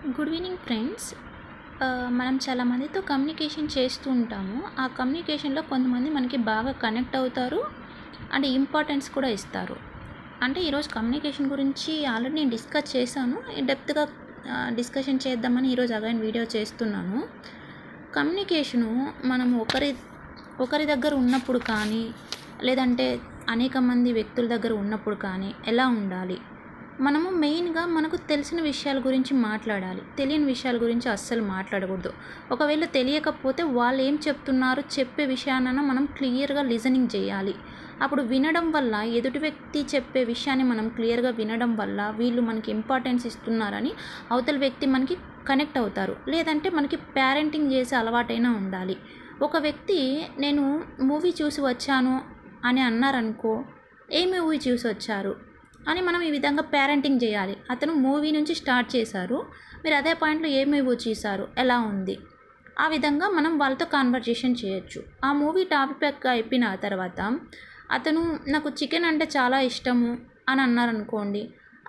Good evening friends. మనం చాలామందితో communication చేస్తూ ఉంటాము. ఆ కమ్యూనికేషన్లో కొంతమంది మనకి బాగా కనెక్ట్ అవుతారు అండ్ ఇంపార్టెన్స్ కూడా ఇస్తారు. అంటే ఈరోజు కమ్యూనికేషన్ గురించి ఆల్రెడీ నేను డిస్కస్ చేశాను. డెప్త్గా డిస్కషన్ చేద్దామని ఈరోజు అగైన్ వీడియో చేస్తున్నాను. కమ్యూనికేషను మనం ఒకరి దగ్గర ఉన్నప్పుడు కానీ లేదంటే అనేక మంది వ్యక్తుల దగ్గర ఉన్నప్పుడు కానీ ఎలా ఉండాలి? మనము మెయిన్గా మనకు తెలిసిన విషయాల గురించి మాట్లాడాలి. తెలియని విషయాల గురించి అస్సలు మాట్లాడకూడదు. ఒకవేళ తెలియకపోతే వాళ్ళు ఏం చెప్తున్నారో చెప్పే విషయాన్నైనా మనం క్లియర్గా లిజనింగ్ చేయాలి. అప్పుడు వినడం వల్ల ఎదుటి వ్యక్తి చెప్పే విషయాన్ని మనం క్లియర్గా వినడం వల్ల వీళ్ళు మనకి ఇంపార్టెన్స్ ఇస్తున్నారని అవతల వ్యక్తి మనకి కనెక్ట్ అవుతారు. లేదంటే మనకి పేరెంటింగ్ చేసే అలవాటైనా ఉండాలి. ఒక వ్యక్తి నేను మూవీ చూసి వచ్చాను అని అన్నారనుకో, ఏ మూవీ చూసి వచ్చారు అని మనం ఈ విధంగా పేరెంటింగ్ చేయాలి. అతను మూవీ నుంచి స్టార్ట్ చేశారు, మీరు అదే పాయింట్లో ఏ మూవీ చూసారు, ఎలా ఉంది, ఆ విధంగా మనం వాళ్ళతో కాన్వర్జేషన్ చేయొచ్చు. ఆ మూవీ టాపిక్ అయిపోయిన తర్వాత అతను నాకు చికెన్ అంటే చాలా ఇష్టము అని అన్నారనుకోండి,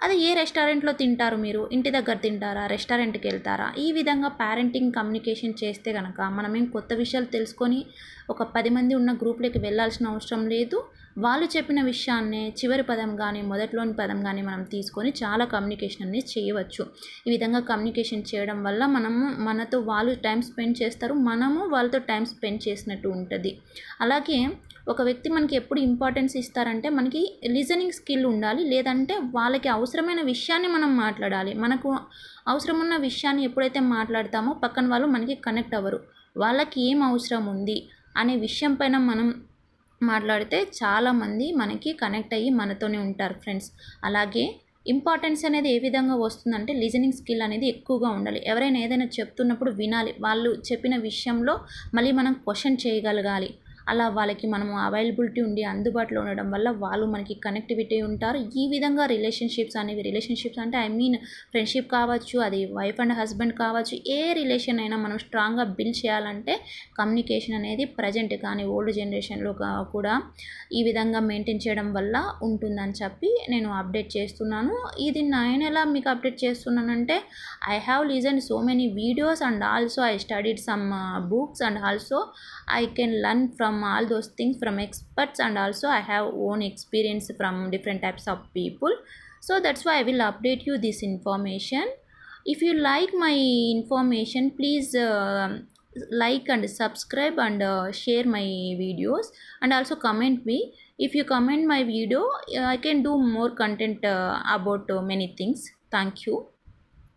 అది ఏ రెస్టారెంట్లో తింటారు, మీరు ఇంటి దగ్గర తింటారా, రెస్టారెంట్కి వెళ్తారా? ఈ విధంగా పేరెంటింగ్ కమ్యూనికేషన్ చేస్తే కనుక మనమేం కొత్త విషయాలు తెలుసుకొని ఒక 10 మంది ఉన్న గ్రూప్లోకి వెళ్ళాల్సిన అవసరం లేదు. వాళ్ళు చెప్పిన విషయాన్నే చివరి పదం కానీ మొదట్లోని పదం కానీ మనం తీసుకొని చాలా కమ్యూనికేషన్ అనేది చేయవచ్చు. ఈ విధంగా కమ్యూనికేషన్ చేయడం వల్ల మనతో వాళ్ళు టైం స్పెండ్ చేస్తారు, మనము వాళ్ళతో టైం స్పెండ్ చేసినట్టు ఉంటుంది. అలాగే ఒక వ్యక్తి మనకి ఎప్పుడు ఇంపార్టెన్స్ ఇస్తారంటే మనకి లిజనింగ్ స్కిల్ ఉండాలి. లేదంటే వాళ్ళకి అవసరమైన విషయాన్ని మనం మాట్లాడాలి. మనకు అవసరం ఉన్న విషయాన్ని ఎప్పుడైతే మాట్లాడతామో పక్కన వాళ్ళు మనకి కనెక్ట్ అవ్వరు. వాళ్ళకి ఏం అవసరం ఉంది అనే విషయం పైన మనం మాట్లాడితే చాలామంది మనకి కనెక్ట్ అయ్యి మనతోనే ఉంటారు ఫ్రెండ్స్. అలాగే ఇంపార్టెన్స్ అనేది ఏ విధంగా వస్తుందంటే లిజనింగ్ స్కిల్ అనేది ఎక్కువగా ఉండాలి. ఎవరైనా ఏదైనా చెప్తున్నప్పుడు వినాలి. వాళ్ళు చెప్పిన విషయంలో మళ్ళీ మనం క్వశ్చన్ చేయగలగాలి. అలా వాళ్ళకి మనము అవైలబిలిటీ ఉండి అందుబాటులో ఉండడం వల్ల వాళ్ళు మనకి కనెక్టివిటీ ఉంటారు. ఈ విధంగా రిలేషన్షిప్స్ అంటే ఫ్రెండ్షిప్ కావచ్చు, అది వైఫ్ అండ్ హస్బెండ్ కావచ్చు, ఏ రిలేషన్ అయినా మనం స్ట్రాంగ్గా బిల్డ్ చేయాలంటే కమ్యూనికేషన్ అనేది ప్రజెంట్ కానీ ఓల్డ్ జనరేషన్లో కూడా ఈ విధంగా మెయింటైన్ చేయడం వల్ల ఉంటుందని చెప్పి నేను అప్డేట్ చేస్తున్నాను. ఇది నేను ఎలా మీకు అప్డేట్ చేస్తున్నానంటే I have listen so many videos and also I studied some books and also I can learn from all those things from experts, and also I have own experience from different types of people. So that's why I will update you this information. If you like my information, please like and subscribe and share my videos, and also comment me. If you comment my video, I can do more content about many things. Thank you.